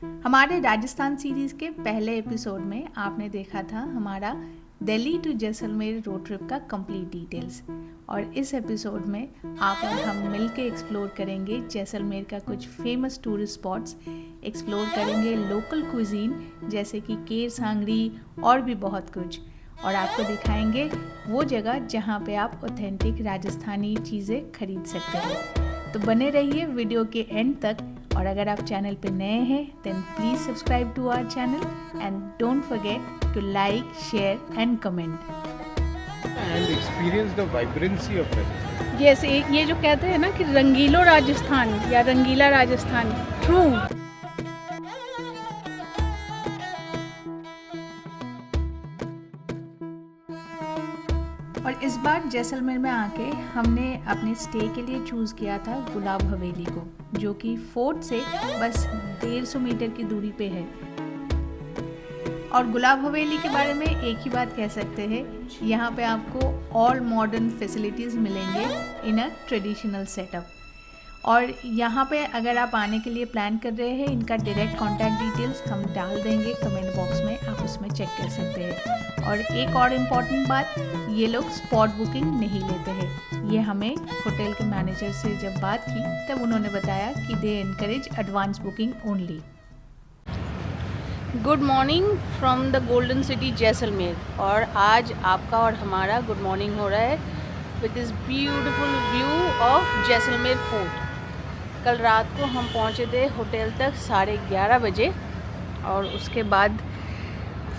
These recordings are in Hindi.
हमारे राजस्थान सीरीज़ के पहले एपिसोड में आपने देखा था हमारा Delhi to Jaisalmer road trip का कंप्लीट डिटेल्स। और इस एपिसोड में आप और हम मिलके एक्सप्लोर करेंगे जैसलमेर का कुछ फेमस टूरिस्ट स्पॉट्स, एक्सप्लोर करेंगे लोकल कुजीन जैसे कि केर सांगरी और भी बहुत कुछ, और आपको दिखाएंगे वो जगह जहाँ पे आप ऑथेंटिक राजस्थानी चीज़ें खरीद सकते हैं। तो बने रहिए वीडियो के एंड तक, और अगर आप चैनल पे नए हैं then please subscribe to our channel and don't forget to like, share and comment and experience the vibrancy of Rajasthan. Yes, एक ये जो कहते हैं ना कि रंगीलो राजस्थान या रंगीला राजस्थान, ट्रू। और इस बार जैसलमेर में आके हमने अपने स्टे के लिए चूज़ किया था गुलाब हवेली को, जो कि फोर्ट से बस 150 मीटर की दूरी पे है। और गुलाब हवेली के बारे में एक ही बात कह सकते हैं, यहाँ पे आपको ऑल मॉडर्न फैसिलिटीज़ मिलेंगे इन अ ट्रेडिशनल सेटअप। और यहाँ पे अगर आप आने के लिए प्लान कर रहे हैं, इनका डायरेक्ट कॉन्टैक्ट डिटेल्स हम डाल देंगे कमेंट बॉक्स में, आप उसमें चेक कर सकते हैं। और एक और इम्पॉर्टेंट बात, ये लोग स्पॉट बुकिंग नहीं लेते हैं। ये हमें होटल के मैनेजर से जब बात की तब उन्होंने बताया कि they encourage advance booking only. Good morning from the golden city Jaisalmer. और आज आपका और हमारा गुड मॉर्निंग हो रहा है with this beautiful view of Jaisalmer fort. कल रात को हम पहुंचे थे होटल तक 11:30 बजे, और उसके बाद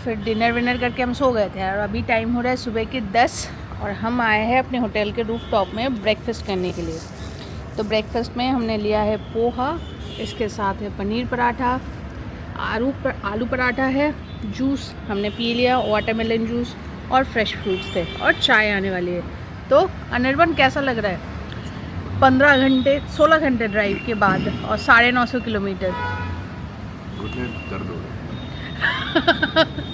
फिर डिनर विनर करके हम सो गए थे। और अभी टाइम हो रहा है सुबह के 10, और हम आए हैं अपने होटल के रूफ टॉप में ब्रेकफास्ट करने के लिए। तो ब्रेकफास्ट में हमने लिया है पोहा, इसके साथ है पनीर पराठा, आलू पराठा है, जूस हमने पी लिया, वाटरमेलन जूस, और फ्रेश फ्रूट्स थे, और चाय आने वाली है। तो अनिर्बन कैसा लग रहा है 16 घंटे ड्राइव के बाद और 950 किलोमीटर? घुटने दर्द हो रहे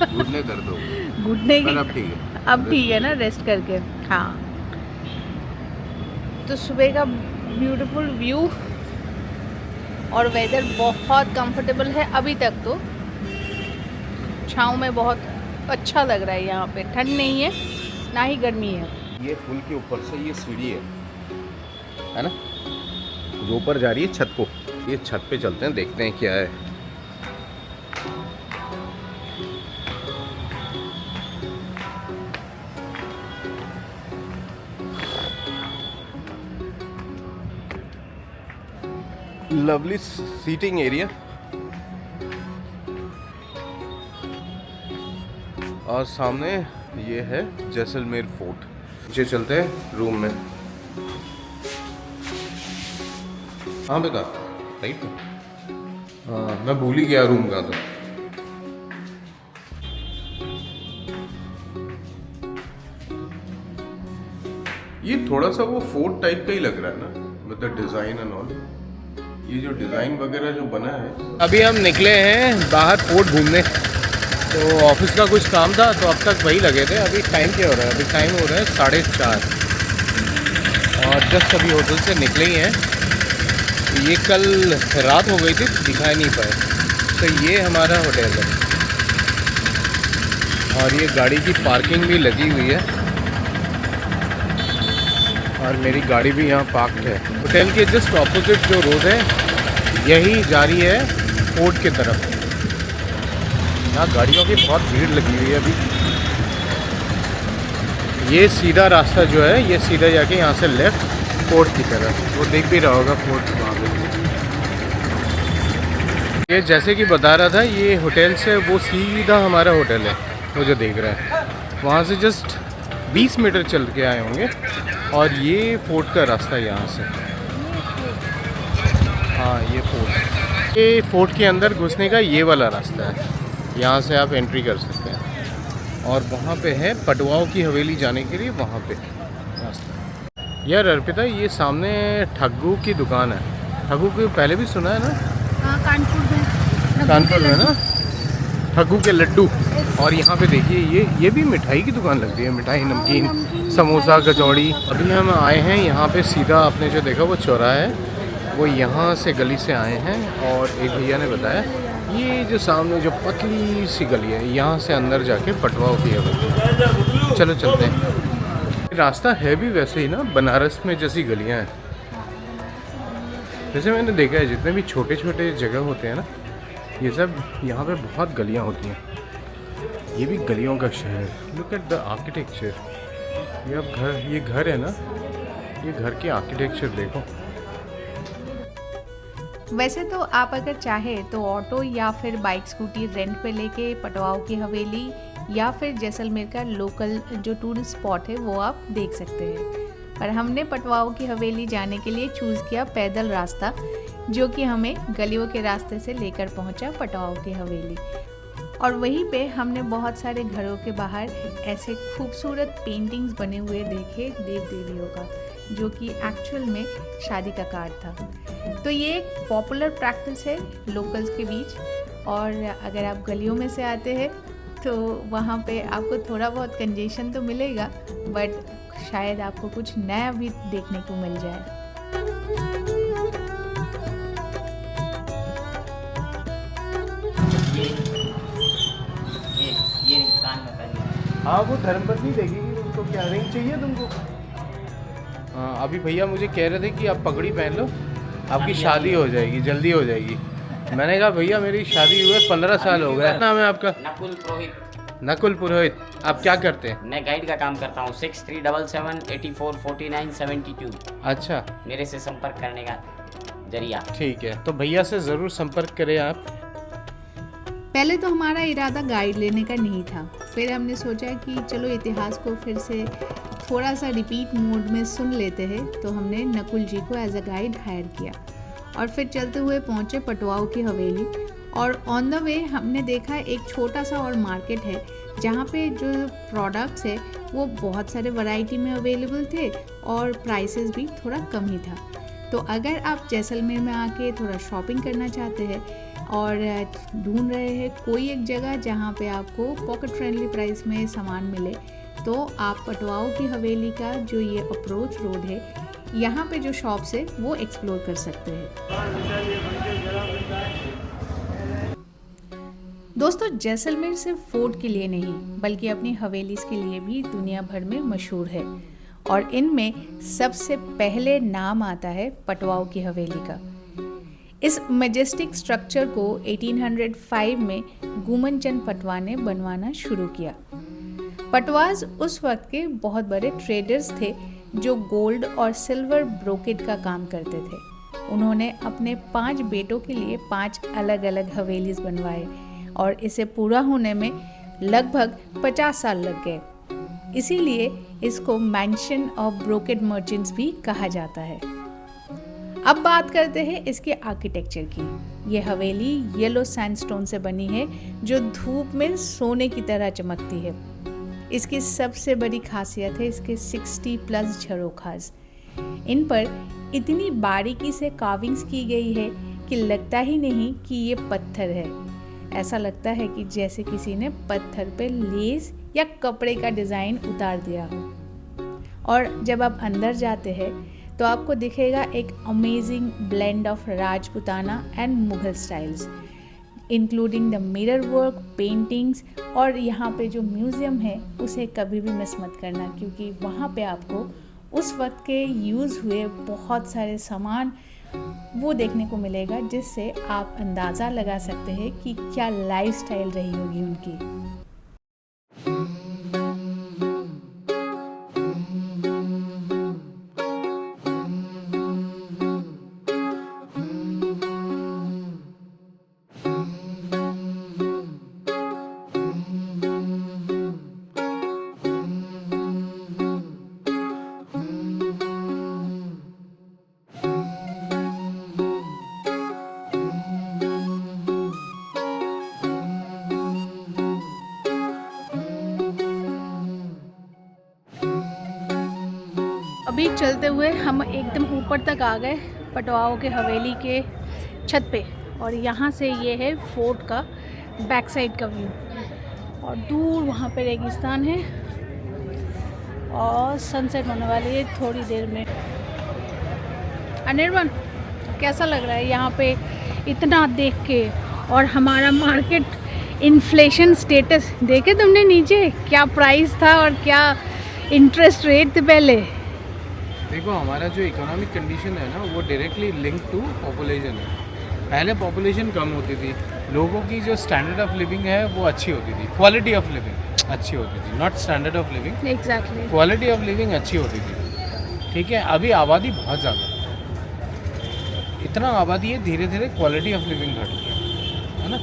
घुटने दर्द हो रहे घुटने की अब ठीक है, अब ठीक है ना, रेस्ट करके। हाँ, तो सुबह का ब्यूटीफुल व्यू और वेदर बहुत कंफर्टेबल है। अभी तक तो छाँव में बहुत अच्छा लग रहा है, यहाँ पे ठंड नहीं है ना ही गर्मी है। ये पुल के ऊपर से ये सीढ़ी है ना, जो ऊपर जा रही है छत को। ये छत पे चलते हैं, देखते हैं क्या है। लवली सीटिंग एरिया, और सामने ये है जैसलमेर फोर्ट। नीचे चलते हैं रूम में। हाँ बेटा, राइट। हाँ, मैं भूल ही गया रूम का। तो ये थोड़ा सा वो फोर्ट टाइप का ही लग रहा है ना, with the design and all. ये जो डिज़ाइन वगैरह जो बना है। अभी हम निकले हैं बाहर फोर्ट घूमने, तो ऑफिस का कुछ काम था तो अब तक वही लगे थे। अभी टाइम क्या हो रहा है? अभी टाइम हो रहा है 4:30, और जस्ट अभी होटल से निकले ही हैं। ये कल रात हो गई थी, दिखाई नहीं पाए। तो ये हमारा होटल है, और ये गाड़ी की पार्किंग भी लगी हुई है, और मेरी गाड़ी भी यहाँ पार्क्ड है। होटल के जस्ट ऑपोजिट जो रोड है यही जा रही है फोर्ट की तरफ। यहाँ गाड़ियों की बहुत भीड़ लगी हुई है अभी। ये सीधा रास्ता जो है, ये सीधा जाके यहाँ से लेफ्ट फोर्ट की तरफ, वो देख भी रहा होगा फोर्ट वहाँ पे। ये जैसे कि बता रहा था, ये होटल से वो सीधा हमारा होटल है, वो जो देख रहा है वहाँ से जस्ट 20 मीटर चल के आए होंगे, और ये फोर्ट का रास्ता यहाँ से। हाँ, ये फोर्ट, ये फोर्ट के अंदर घुसने का ये वाला रास्ता है, यहाँ से आप एंट्री कर सकते हैं। और वहाँ पे है पटवाओं की हवेली जाने के लिए, वहाँ पे रास्ता। यार अर्पिता, ये सामने ठग्गू की दुकान है। ठग्गू को पहले भी सुना है ना? हाँ, कानपुर में ना, ठग्गू के लड्डू। और यहाँ पे देखिए, ये भी मिठाई की दुकान लगती है, मिठाई, नमकीन, समोसा, कचौड़ी। अभी हम आए हैं यहाँ पे, सीधा आपने जो देखा वो चौराहा है, वो यहाँ से गली से आए हैं। और एक भैया ने बताया ये जो सामने जो पतली सी गली है, यहाँ से अंदर जाके पटवाओं की है। चलो चलते हैं। रास्ता है भी वैसे ही ना बनारस में जैसी गलियाँ हैं। जैसे मैंने देखा है जितने भी छोटे छोटे जगह होते हैं ना, ये सब यहाँ पे बहुत गलियाँ होती हैं। ये भी गलियों का शहर। Look at the architecture. ये घर है ना, ये घर के आर्किटेक्चर देखो। वैसे तो आप अगर चाहे तो ऑटो या फिर बाइक स्कूटी रेंट पे लेके पटवाओं की हवेली या फिर जैसलमेर का लोकल जो टूरिस्ट स्पॉट है वो आप देख सकते हैं। पर हमने पटवाओं की हवेली जाने के लिए चूज़ किया पैदल रास्ता, जो कि हमें गलियों के रास्ते से लेकर पहुंचा पटवाओं की हवेली। और वहीं पे हमने बहुत सारे घरों के बाहर ऐसे खूबसूरत पेंटिंग्स बने हुए देखे देव देवियों का, जो कि एक्चुअल में शादी का कार्ड था। तो ये एक पॉपुलर प्रैक्टिस है लोकल्स के बीच। और अगर आप गलियों में से आते हैं तो वहाँ पे आपको थोड़ा बहुत कंजेशन तो मिलेगा, बट शायद आपको कुछ नया भी देखने को मिल जाए। हाँ, वो धर्मपत्नी देखेगी उसको। क्या रिंग चाहिए तुमको? हाँ, अभी भैया मुझे कह रहे थे कि आप पगड़ी पहन लो, आपकी शादी हो जाएगी, जल्दी हो जाएगी। मैंने कहा भैया मेरी शादी हुए 15 साल हो गए। नाम है आपका? नकुल पुरोहित। नकुल पुरोहित। आप क्या करते हैं? मैं गाइड का काम करता हूँ। 6377844972। अच्छा, मेरे से संपर्क करने का जरिया। ठीक है, तो भैया से ज़रूर संपर्क करें आप। पहले तो हमारा इरादा गाइड लेने का नहीं था, फिर हमने सोचा कि चलो इतिहास को फिर से थोड़ा सा रिपीट मोड में सुन लेते हैं। तो हमने नकुल जी को एज अ गाइड हायर किया और फिर चलते हुए पहुंचे पटवाओं की हवेली। और ऑन द वे हमने देखा एक छोटा सा और मार्केट है जहाँ पे जो प्रोडक्ट्स है वो बहुत सारे वैरायटी में अवेलेबल थे और प्राइसेस भी थोड़ा कम ही था। तो अगर आप जैसलमेर में आके थोड़ा शॉपिंग करना चाहते हैं और ढूंढ रहे हैं कोई एक जगह जहाँ पे आपको पॉकेट फ्रेंडली प्राइस में सामान मिले, तो आप पटवाओं की हवेली का जो ये अप्रोच रोड है, यहाँ पे जो शॉप्स है वो एक्सप्लोर कर सकते हैं। दोस्तों, जैसलमेर सिर्फ फोर्ट के लिए नहीं बल्कि अपनी हवेलीज के लिए भी दुनिया भर में मशहूर है। और इनमें सबसे पहले नाम आता है पटवाओं की हवेली का। इस मैजेस्टिक स्ट्रक्चर को 1805 में गुमन चंद पटवा ने बनवाना शुरू किया। पटवाज उस वक्त के बहुत बड़े ट्रेडर्स थे जो गोल्ड और सिल्वर ब्रोकेड का काम करते थे। उन्होंने अपने 5 बेटों के लिए 5 अलग अलग हवेलीज बनवाए और इसे पूरा होने में लगभग 50 साल लग गए। इसीलिए इसको मैंशन ऑफ ब्रोकेड मर्चेंट्स भी कहा जाता है। अब बात करते हैं इसके आर्किटेक्चर की। ये हवेली येलो सैंडस्टोन से बनी है जो धूप में सोने की तरह चमकती है। इसकी सबसे बड़ी खासियत है इसके 60+ झरोखास। इन पर इतनी बारीकी से कार्विंग्स की गई है कि लगता ही नहीं कि ये पत्थर है। ऐसा लगता है कि जैसे किसी ने पत्थर पे लेस या कपड़े का डिज़ाइन उतार दिया हो। और जब आप अंदर जाते हैं तो आपको दिखेगा एक amazing blend of Rajputana and Mughal styles, including the mirror work, paintings. और यहाँ पे जो म्यूज़ियम है उसे कभी भी मिस मत करना, क्योंकि वहाँ पे आपको उस वक्त के यूज़ हुए बहुत सारे सामान वो देखने को मिलेगा, जिससे आप अंदाज़ा लगा सकते हैं कि क्या लाइफस्टाइल रही होगी उनकी। अभी चलते हुए हम एकदम ऊपर तक आ गए पटवाओं के हवेली के छत पे, और यहाँ से ये है फोर्ट का बैक साइड का व्यू। और दूर वहाँ पे रेगिस्तान है और सनसेट होने वाली है थोड़ी देर में। अनिर्बन, कैसा लग रहा है यहाँ पे इतना देख के? और हमारा मार्केट इन्फ्लेशन स्टेटस देखे तुमने नीचे, क्या प्राइस था और क्या इंटरेस्ट रेट थे पहले। देखो हमारा जो इकोनॉमिक कंडीशन है ना वो डायरेक्टली लिंक टू पॉपुलेशन है। पहले पॉपुलेशन कम होती थी, लोगों की जो स्टैंडर्ड ऑफ लिविंग है वो अच्छी होती थी, क्वालिटी ऑफ लिविंग अच्छी होती थी, not standard of living, exactly. Quality of living अच्छी होती थी। ठीक है, अभी आबादी बहुत ज़्यादा, इतना आबादी है, धीरे धीरे क्वालिटी ऑफ लिविंग घट रही है ना।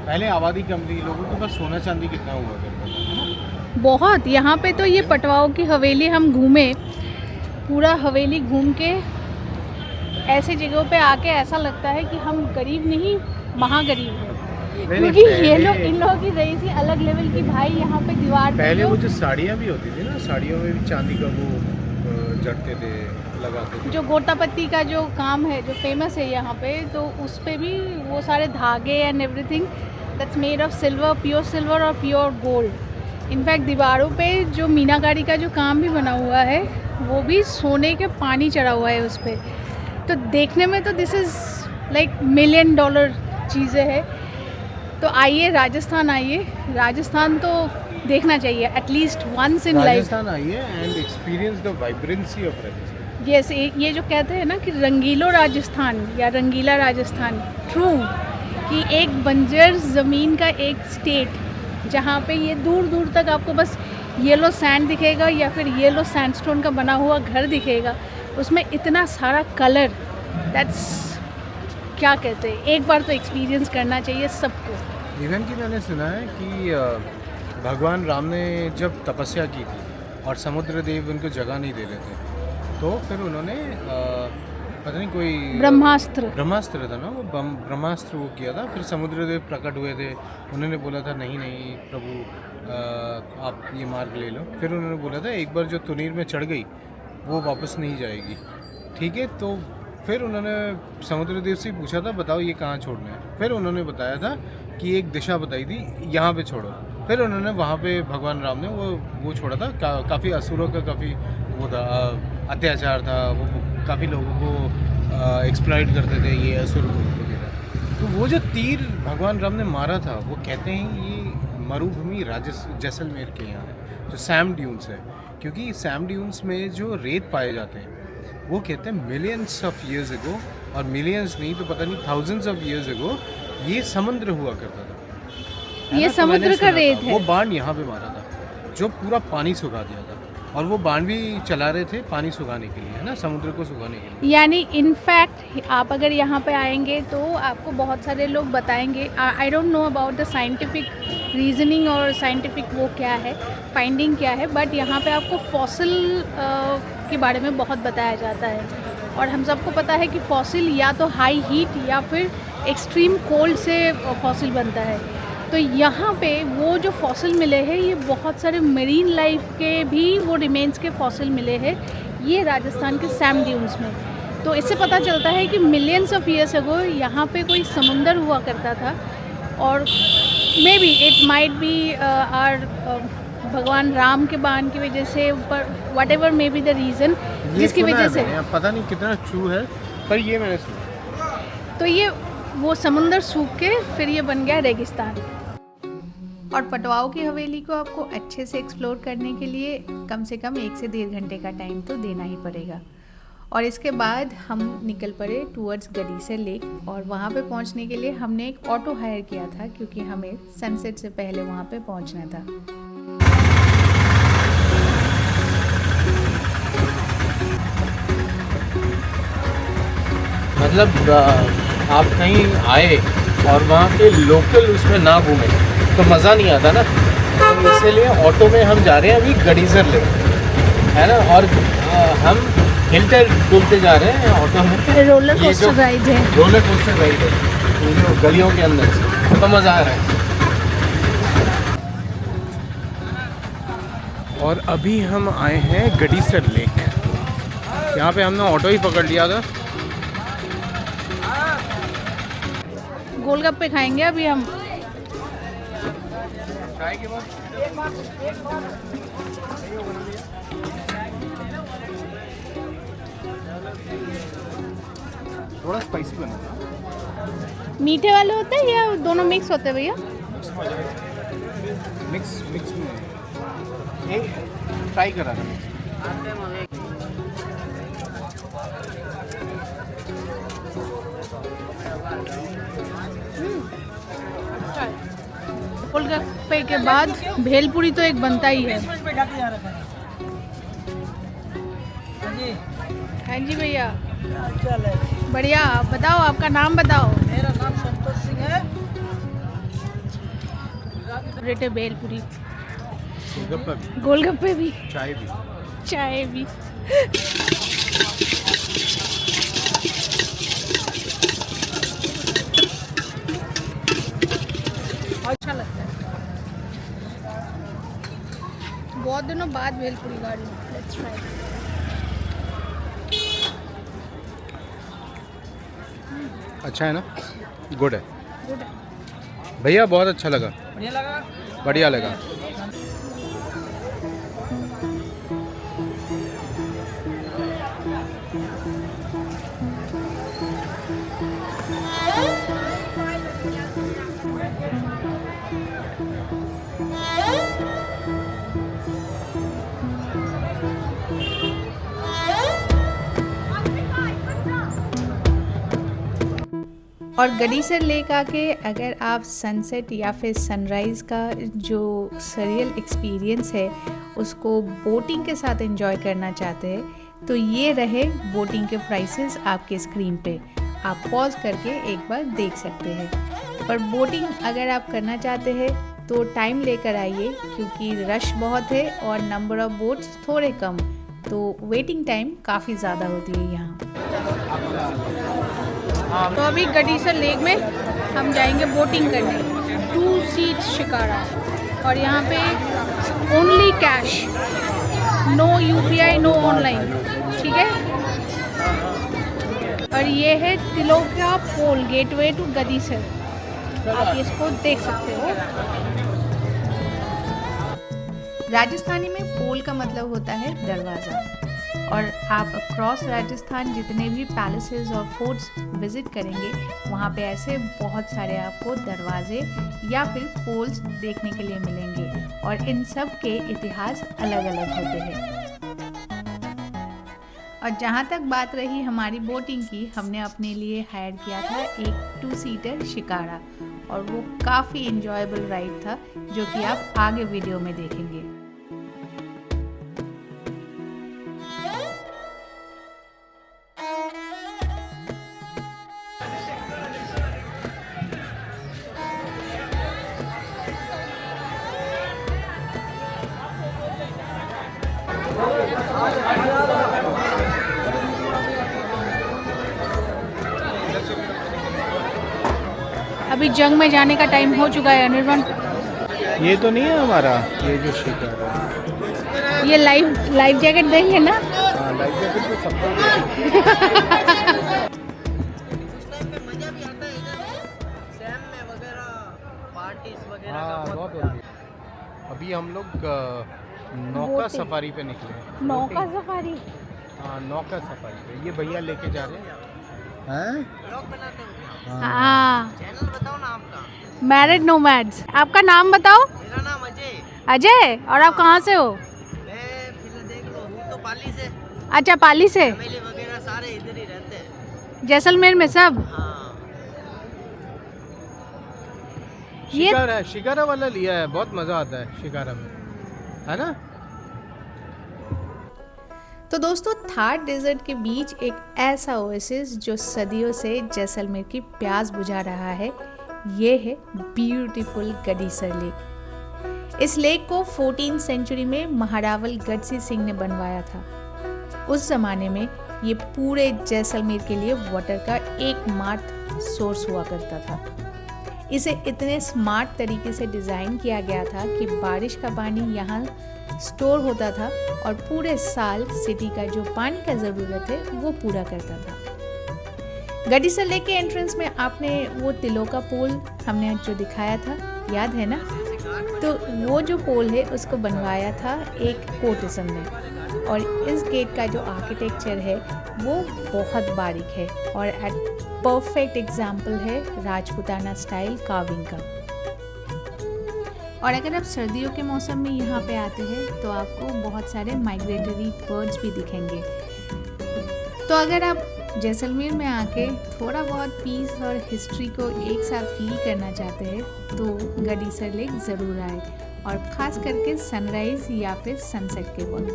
पहले आबादी कम थी, लोगों के पास सोना चांदी कितना हुआ करता था, है ना। बहुत। यहाँ पे तो ये पटवाओं की हवेली हम घूमे, पूरा हवेली घूम के ऐसे जगहों पे आके ऐसा लगता है कि हम गरीब नहीं महागरीब हैं, क्योंकि ये लोग इन लोगों की रही थी अलग लेवल की। भाई यहाँ पे दीवार पे पहले जो वो जो साड़ियाँ भी होती थी ना, साड़ियों में भी चांदी का वो जड़ते थे, लगाते थे। जो गोटापत्ती का जो काम है जो फेमस है यहाँ पे, तो उस पे भी वो सारे धागे and everything that's made of silver, pure silver और प्योर गोल्ड। इनफैक्ट दीवारों पे जो मीनाकारी का जो काम भी बना हुआ है वो भी सोने के पानी चढ़ा हुआ है उस पर। तो देखने में तो दिस इज़ लाइक $1 मिलियन चीज़ें हैं। तो आइए राजस्थान, आइए राजस्थान तो देखना चाहिए at least once in life. Rajasthan आइए and experience the vibrancy of Rajasthan. जैसे ये जो कहते हैं ना कि रंगीलो राजस्थान या रंगीला राजस्थान, ट्रू, कि एक बंजर ज़मीन का एक स्टेट जहाँ पे ये दूर दूर तक आपको बस येलो सैंड दिखेगा या फिर येलो सैंडस्टोन का बना हुआ घर दिखेगा, उसमें इतना सारा कलर, दैट्स क्या कहते हैं, एक बार तो एक्सपीरियंस करना चाहिए सबको। इवन कि मैंने सुना है कि भगवान राम ने जब तपस्या की थी और समुद्र देव उनको जगह नहीं दे रहे थे, तो फिर उन्होंने पता नहीं कोई ब्रह्मास्त्र था ना, वो ब्रह्मास्त्र वो किया था। फिर समुद्र देव प्रकट हुए थे, उन्होंने बोला था नहीं नहीं प्रभु आप ये मार्ग ले लो। फिर उन्होंने बोला था एक बार जो तुनीर में चढ़ गई वो वापस नहीं जाएगी। ठीक है, तो फिर उन्होंने समुद्र देव से पूछा था बताओ ये कहाँ छोड़ना है। फिर उन्होंने बताया था कि एक दिशा बताई थी, यहाँ पे छोड़ो। फिर उन्होंने वहाँ पे भगवान राम ने वो छोड़ा था। काफ़ी असुरों का काफ़ी वो था, अत्याचार था, वो काफ़ी लोगों को एक्सप्लॉइट करते थे ये असुर वगैरह। तो वो जो तीर भगवान राम ने मारा था, वो कहते हैं ये मरुभूमि जैसलमेर के यहाँ है, जो सैम ड्यून्स है। क्योंकि सैम ड्यून्स में जो रेत पाए जाते हैं वो कहते हैं मिलियंस ऑफ ईयर्स एगो, और मिलियंस नहीं तो पता नहीं थाउजेंड्स ऑफ ईयर्स एगो ये समुद्र हुआ करता था। ये समुद्र का रेत है। वो बाण यहाँ पे मारा था जो पूरा पानी सुखा दिया था, और वो बाण भी चला रहे थे पानी सुखाने के लिए, है ना, समुद्र को सुखाने के लिए। यानी इनफैक्ट आप अगर यहाँ पे आएंगे तो आपको बहुत सारे लोग बताएंगे, I don't know about the scientific reasoning और साइंटिफिक वो क्या है, फाइंडिंग क्या है, बट यहाँ पे आपको फॉसिल के बारे में बहुत बताया जाता है। और हम सबको पता है कि फॉसिल या तो हाई हीट या फिर एक्सट्रीम कोल्ड से फॉसिल बनता है। तो यहाँ पे वो जो फॉसिल मिले हैं, ये बहुत सारे मरीन लाइफ के भी वो रिमेन्स के फॉसिल मिले हैं ये राजस्थान के सैम ड्यून्स में। तो इससे पता चलता है कि मिलियंस ऑफ ईयर्स अगो यहाँ पे कोई समुंदर हुआ करता था, और maybe it might be or भगवान राम के बाण की वजह से, पर whatever may be the reason जिसकी वजह से, पता नहीं कितना ट्रू है पर ये मैंने सुना। तो ये वो समुंदर सूख के फिर ये बन गया रेगिस्तान। और पटवाओं की हवेली को आपको अच्छे से एक्सप्लोर करने के लिए कम से कम 1 से 1.5 घंटे का टाइम तो देना ही पड़ेगा। और इसके बाद हम निकल पड़े टूवर्ड्स गडीसर लेक, और वहाँ पे पहुँचने के लिए हमने एक ऑटो हायर किया था क्योंकि हमें सनसेट से पहले वहाँ पे पहुँचना था। मतलब आप कहीं आए और वहाँ के लोकल उसमें ना घूमे तो मज़ा नहीं आता ना, तो इसीलिए ऑटो में हम जा रहे हैं अभी गडीसर लेक, है ना। और हम हिलटर डुलते जा रहे हैं ऑटो में। रोलर कोस्टर राइड है, रोलर कोस्टर राइड है जो गलियों के अंदर से, तो मज़ा आ रहा है। और अभी हम आए हैं गडीसर लेक, यहाँ पे हमने ऑटो ही पकड़ लिया था। गोलगप्पे खाएंगे अभी हम। चाय के बाद थोड़ा स्पाइसी बनाना। मीठे वाले होते हैं या दोनों मिक्स होते हैं भैया? मिक्स में एक ट्राई करा था। गोलगप्पे के बाद भेलपुरी तो एक बनता ही है। हाँ जी भैया, बढ़िया। आप बताओ, आपका नाम बताओ। मेरा नाम संतोष सिंह है। रेटे भेलपुरी, गोलगप्पा भी, गोलगप्पे भी, चाय भी। चाय भी। अच्छा लगता है। बहुत दिनों बाद भेलपुरी खा रही हूँ। Let's try. अच्छा है ना? गुड है गुड है। भैया, बहुत अच्छा लगा, बढ़िया लगा। बढ़िया लगा। और गडीसर लेक आके अगर आप सनसेट या फिर सनराइज़ का जो सरियल एक्सपीरियंस है उसको बोटिंग के साथ एंजॉय करना चाहते हैं तो ये रहे बोटिंग के प्राइसेस आपके स्क्रीन पे। आप पॉज करके एक बार देख सकते हैं। पर बोटिंग अगर आप करना चाहते हैं तो टाइम लेकर आइए क्योंकि रश बहुत है और नंबर ऑफ बोट्स थोड़े कम, तो वेटिंग टाइम काफ़ी ज़्यादा होती है यहाँ। तो अभी गडीसर लेक में हम जाएंगे बोटिंग करने। 2 सीट शिकारा और यहाँ पे only cash, no UPI, no online, ठीक है। और ये है तिलोका पोल, गेटवे टू गडीसर। आप इसको देख सकते हो। राजस्थानी में पोल का मतलब होता है दरवाज़ा, और आप अक्रॉस राजस्थान जितने भी पैलेसेस और फोर्ट्स विजिट करेंगे वहाँ पे ऐसे बहुत सारे आपको दरवाजे या फिर पोल्स देखने के लिए मिलेंगे और इन सब के इतिहास अलग अलग होते हैं। और जहाँ तक बात रही हमारी बोटिंग की, हमने अपने लिए हायर किया था एक 2 सीटर शिकारा और वो काफ़ी इंजॉयबल राइड था जो कि आप आगे वीडियो में देखेंगे। अभी जंग में जाने का टाइम हो चुका है अनिर्बाण। ये तो नहीं है हमारा, ये जो शिकारा है। ये लाइफ जैकेट देंगे ना? हाँ, लाइफ जैकेट तो सबको मजा भी आता है इधर सैम में वगैरह, पार्टीज वगैरह का हाँ, बहुत होती है। अभी हम लोग नौका सफारी पे निकले हैं। नौका सफारी? हाँ, नौका सफारी पे ये भैया लेके जा रहे हैं। ब्लॉग बनाते हो? हाँ। चैनल बताओ ना आपका। Married nomads. आपका नाम बताओ। मेरा नाम अजय। अजय, और आप कहाँ से हो? मैं फिलहाल देख लो हूँ तो पाली से। अच्छा, पाली से। फैमिली वगैरह सारे इधर ही रहते हैं। जैसलमेर में सब? हाँ। शिकारा, शिकारा वाला लिया है, बहुत मजा आता है शिकारा में, है ना? तो दोस्तों, थार डेजर्ट के बीच एक ऐसा ओएसिस जो सदियों से जैसलमेर की प्यास बुझा रहा है, ये है ब्यूटीफुल गडीसर लेक। इस लेक को 14th सेंचुरी में महारावल गढ़सी सिंह ने बनवाया था। उस जमाने में ये पूरे जैसलमेर के लिए वाटर का एकमात्र सोर्स हुआ करता था। इसे इतने स्मार्ट तरीके से डिज़ाइन किया गया था कि बारिश का पानी यहाँ स्टोर होता था और पूरे साल सिटी का जो पानी का ज़रूरत है वो पूरा करता था। गडीसर लेक के एंट्रेंस में आपने वो तिलोका पोल हमने जो दिखाया था, याद है ना? तो वो जो पोल है उसको बनवाया था एक कोर्टिसन ने, और इस गेट का जो आर्किटेक्चर है वो बहुत बारीक है और एक परफेक्ट एग्जाम्पल है राजपूताना स्टाइल कार्विंग का। और अगर आप सर्दियों के मौसम में यहाँ पे आते हैं तो आपको बहुत सारे माइग्रेटरी बर्ड्स भी दिखेंगे। तो अगर आप जैसलमेर में आके थोड़ा बहुत पीस और हिस्ट्री को एक साथ फील करना चाहते हैं तो गडीसर लेक ज़रूर आए, और ख़ास करके सनराइज़ या फिर सनसेट के वक्त।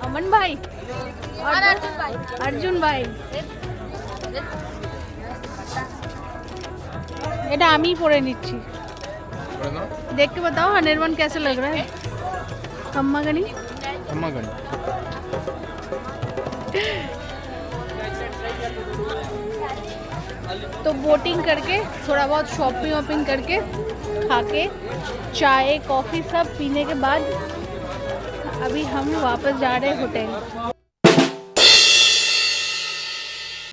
अमन भाई और अर्जुन भाई এটা আমি পরে নিচ্ছি, देख के बताओ अनिर्वन कैसे लग रहा है। अम्मा गनी तो बोटिंग करके थोड़ा बहुत शॉपिंग वॉपिंग करके खा के चाय कॉफ़ी सब पीने के बाद अभी हम वापस जा रहे हैं होटल।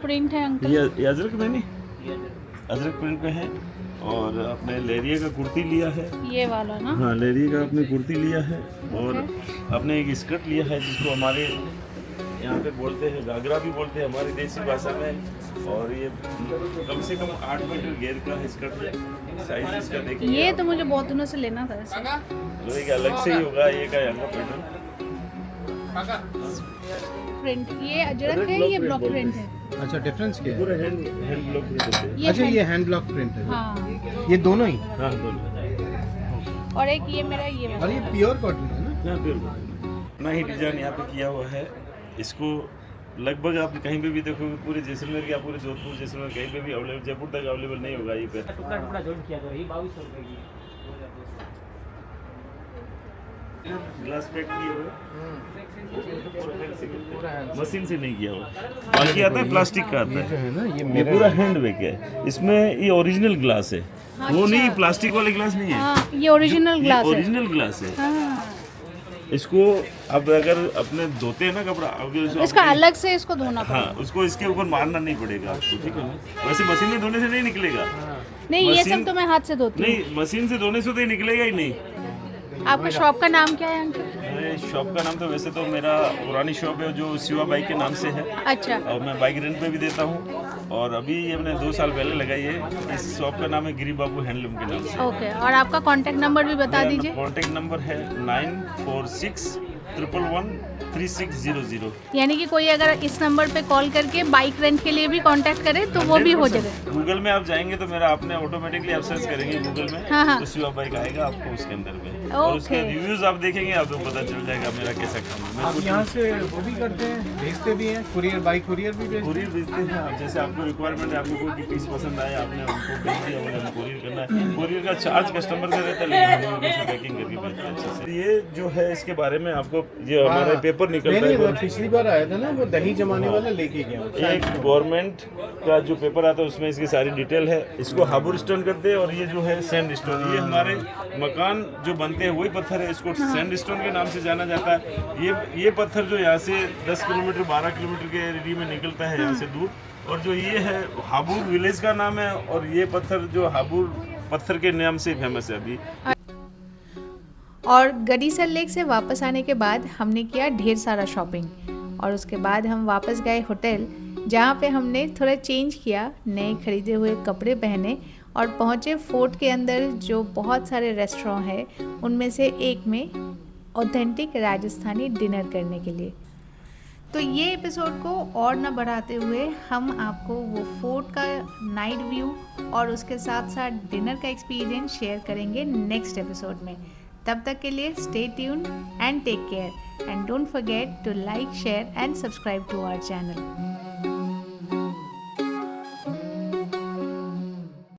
प्रिंट है अंकल, ये अजरक में नहीं, अजरक प्रिंट में है। और अपने लेरिया का कुर्ती लिया है, ये वाला ना। हाँ, लेरिया का अपने कुर्ती लिया है। और अपने एक स्कर्ट लिया है जिसको हमारे यहाँ पे बोलते हैं घाघरा भी बोलते हैं हमारी देसी भाषा में। और ये कम से कम 8 मीटर घेर का स्कर्ट है। साइज इसका देखिए, ये तो मुझे बहुत दिनों से लेना था ऐसे। लोहे का अलग से ही होगा ये का यहाँ का पैटर्न। प्रिंट ये अजरक है, ये ब्लॉक प्रिंट है। अच्छा, डिफरेंस क्या है? पूरा हैंड ब्लॉक प्रिंट होते हैं। अच्छा, ये हैंड ब्लॉक प्रिंट है। हाँ, ये दोनों ही? हाँ, दोनों। और एक ये मेरा ये वाला। और ये प्योर कॉटन है ना? हाँ, बिल्कुल। ना ही डिजाइन यहाँ पे किया हुआ है। इसको लगभग आप कहीं पे भी देखोगे पूरे जैसलमेर या पूरे जोधपुर जैसलमेर कहीं पे भी अवेलेबल, जयपुर तक अवेलेबल नहीं होगा ये पे। ग्लास पैक किए हुए, मशीन से नहीं किया हुआ। बाकी आता है प्लास्टिक का आता है है ना, ये पूरा हैंड बैग है। इसमें ये ओरिजिनल ग्लास है, वो नहीं प्लास्टिक वाले ग्लास नहीं है। हाँ, ये ओरिजिनल ग्लास है। ओरिजिनल ग्लास है। हाँ, इसको अब अगर अपने धोते हैं ना कपड़ा, अब इसका अलग से इसको धोना हाँ, पड़ेगा। उसको इसके ऊपर मारना नहीं पड़ेगा आपको, ठीक है ना। वैसे मशीन में धोने से नहीं निकलेगा। नहीं, ये सब मशीन- तो मैं हाथ से धोती हूँ। नहीं, मशीन से धोने से तो ये निकलेगा ही नहीं। आपका शॉप का नाम क्या है अंकल? मेरे शॉप का नाम तो वैसे तो मेरा पुरानी शॉप है जो शिवा बाइक के नाम से है, अच्छा, और मैं बाइक रेंट पे भी देता हूँ। और अभी ये मैंने 2 साल पहले लगाई है। इस शॉप का नाम है गिरी बाबू हैंडलूम के नाम से। ओके। और आपका कांटेक्ट नंबर भी बता दीजिए। कॉन्टेक्ट नंबर है 9461 111 3600। यानी कि कोई अगर इस नंबर पे कॉल करके बाइक रेंट के लिए भी कांटेक्ट करे तो वो भी हो जाएगा। गूगल में आप जाएंगे तो मेरा आपने ऑटोमेटिकली आप सर्च करेंगे गूगल में, हाँ, हाँ। तो शिवा बाइक आएगा आपको उसके अंदर में। और उसके रिव्यूज आप देखेंगे आपको पता चल जाएगा मेरा कैसा काम है। आप यहाँ से वो भी करते हैं, भेजते भी हैं, कुरियर, बाई कुरियर भी भेजते कुरियर भेजते हैं। आप जैसे आपको रिक्वायरमेंट है, आपको कोई पीस पसंद आए, आपने उनको भेज दिया, उन्हें कुरियर करना है। कुरियर का चार्ज कस्टमर का रहता है, लेकिन हम उसे पैकिंग करके भेजते हैं अच्छे से। ये जो है इसके बारे में आपको ये हमारा पेपर निकलता है। वो पिछली बार आया था ना, वो दही जमाने वाला लेके गया। एक गवर्नमेंट का जो पेपर आता है उसमें इसकी सारी डिटेल है। इसको हाबुर स्टोन करते हैं। और ये जो है सैंड स्टोन, ये हमारे मकान जो बनते हैं वही पत्थर है, इसको सैंड स्टोन के नाम से जाना जाता है। ये पत्थर जो यहाँ से 10 किलोमीटर 12 किलोमीटर के एरिया में निकलता है यहाँ से दूर। और जो ये है हाबुर विलेज का नाम है, और ये पत्थर जो हाबुर पत्थर के नाम से फेमस है अभी। और गडीसर लेक से वापस आने के बाद हमने किया ढेर सारा शॉपिंग, और उसके बाद हम वापस गए होटल, जहाँ पे हमने थोड़ा चेंज किया, नए खरीदे हुए कपड़े पहने और पहुँचे फोर्ट के अंदर जो बहुत सारे रेस्टोरेंट हैं उनमें से एक में ऑथेंटिक राजस्थानी डिनर करने के लिए। तो ये एपिसोड को और ना बढ़ाते हुए हम आपको वो फोर्ट का नाइट व्यू और उसके साथ साथ डिनर का एक्सपीरियंस शेयर करेंगे नेक्स्ट एपिसोड में। तब तक के लिए stay tuned and take care, and don't forget to like, share and subscribe to our channel.